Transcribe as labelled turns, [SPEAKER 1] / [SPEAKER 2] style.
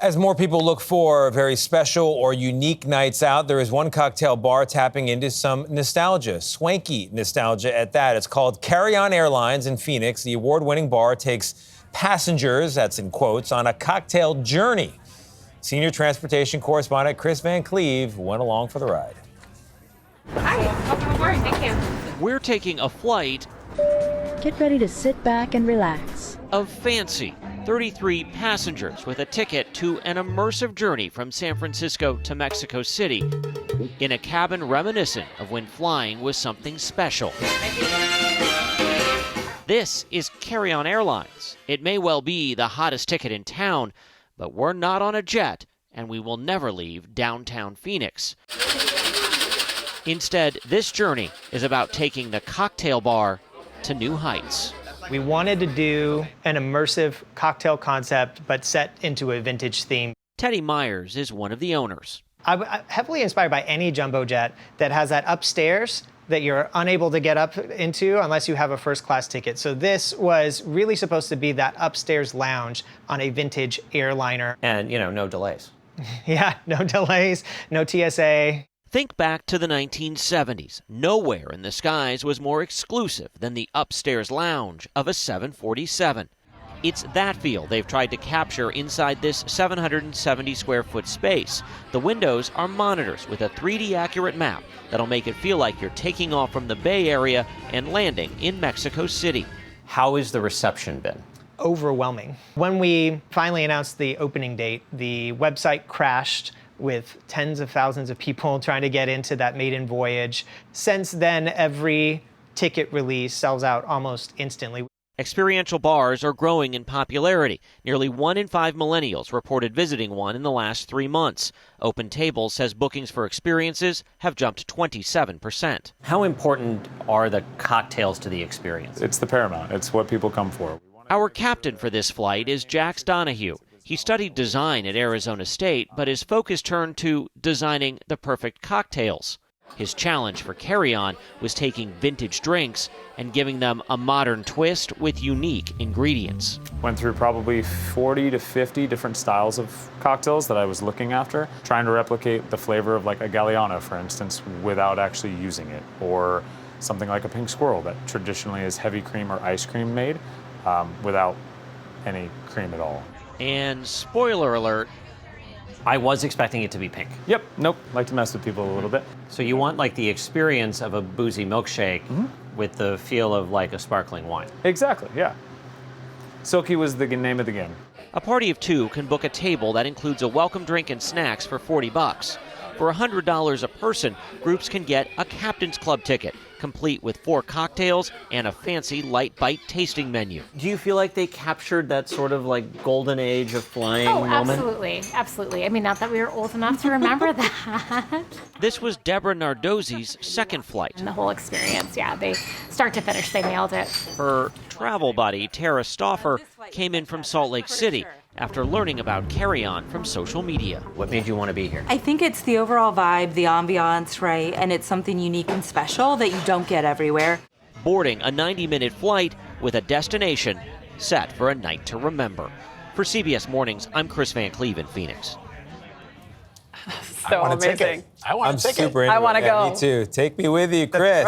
[SPEAKER 1] As more people look for very special or unique nights out, there is one cocktail bar tapping into some nostalgia, swanky nostalgia at that. It's called Carry On Airlines in Phoenix. The award-winning bar takes passengers, that's in quotes, on a cocktail journey. Senior transportation correspondent Chris Van Cleve went along for the ride.
[SPEAKER 2] Hi, welcome aboard. Thank you.
[SPEAKER 3] We're taking a flight
[SPEAKER 4] Get ready to sit back and relax.
[SPEAKER 3] of fancy. 33 passengers with a ticket to an immersive journey from San Francisco to Mexico City in a cabin reminiscent of when flying was something special. This is Carry On Airlines. It may well be the hottest ticket in town, but we're not on a jet, and we will never leave downtown Phoenix. Instead, this journey is about taking the cocktail bar to new heights.
[SPEAKER 5] We wanted to do an immersive cocktail concept, but set into a vintage theme.
[SPEAKER 3] Teddy Myers is one of the owners.
[SPEAKER 5] I'm heavily inspired by any jumbo jet that has that upstairs that you're unable to get up into unless you have a first class ticket. So this was really supposed to be that upstairs lounge on a vintage airliner.
[SPEAKER 6] And, no delays.
[SPEAKER 5] Yeah, no delays, no TSA.
[SPEAKER 3] Think back to the 1970s. Nowhere in the skies was more exclusive than the upstairs lounge of a 747. It's that feel they've tried to capture inside this 770 square foot space. The windows are monitors with a 3D accurate map that'll make it feel like you're taking off from the Bay Area and landing in Mexico City.
[SPEAKER 6] How has the reception been?
[SPEAKER 5] Overwhelming. When we finally announced the opening date, the website crashed with tens of thousands of people trying to get into that maiden voyage. Since then, every ticket release sells out almost instantly.
[SPEAKER 3] Experiential bars are growing in popularity. Nearly 1 in 5 millennials reported visiting one in the last 3 months. Open Tables says bookings for experiences have jumped 27%.
[SPEAKER 6] How important are the cocktails to the experience?
[SPEAKER 7] It's the paramount. It's what people come for.
[SPEAKER 3] Our captain for this flight is Jax Donahue. He studied design at Arizona State, but his focus turned to designing the perfect cocktails. His challenge for Carry On was taking vintage drinks and giving them a modern twist with unique ingredients.
[SPEAKER 7] Went through probably 40 to 50 different styles of cocktails that I was looking after, trying to replicate the flavor of like a Galliano, for instance, without actually using it, or something like a pink squirrel that traditionally is heavy cream or ice cream made without any cream at all.
[SPEAKER 3] And spoiler alert,
[SPEAKER 6] I was expecting it to be pink.
[SPEAKER 7] Yep, nope, like to mess with people a little bit.
[SPEAKER 6] So you want like the experience of a boozy milkshake with the feel of like a sparkling wine.
[SPEAKER 7] Exactly, yeah. Silky was the name of the game.
[SPEAKER 3] a party of 2 can book a table that includes a welcome drink and snacks for $40. For $100 a person, groups can get a Captain's Club ticket, complete with 4 cocktails and a fancy light bite tasting menu.
[SPEAKER 6] Do you feel like they captured that sort of like golden age of flying moment?
[SPEAKER 2] Absolutely, absolutely. I mean, not that we were old enough to remember that.
[SPEAKER 3] This was Deborah Nardozzi's second flight.
[SPEAKER 2] And the whole experience, yeah, they start to finish, they nailed it.
[SPEAKER 3] Her travel buddy, Tara Stauffer, came in from Salt Lake City after learning about Carry On from social media.
[SPEAKER 6] What made you want to be here?
[SPEAKER 8] I think it's the overall vibe, the ambiance, right? And it's something unique and special that you don't get everywhere.
[SPEAKER 3] Boarding a 90-minute flight with a destination set for a night to remember. For CBS Mornings, I'm Chris Van Cleve in Phoenix.
[SPEAKER 9] So amazing.
[SPEAKER 1] I'm super into
[SPEAKER 9] I want to
[SPEAKER 1] it. Yeah,
[SPEAKER 9] go.
[SPEAKER 1] me too. Take me with you, Chris.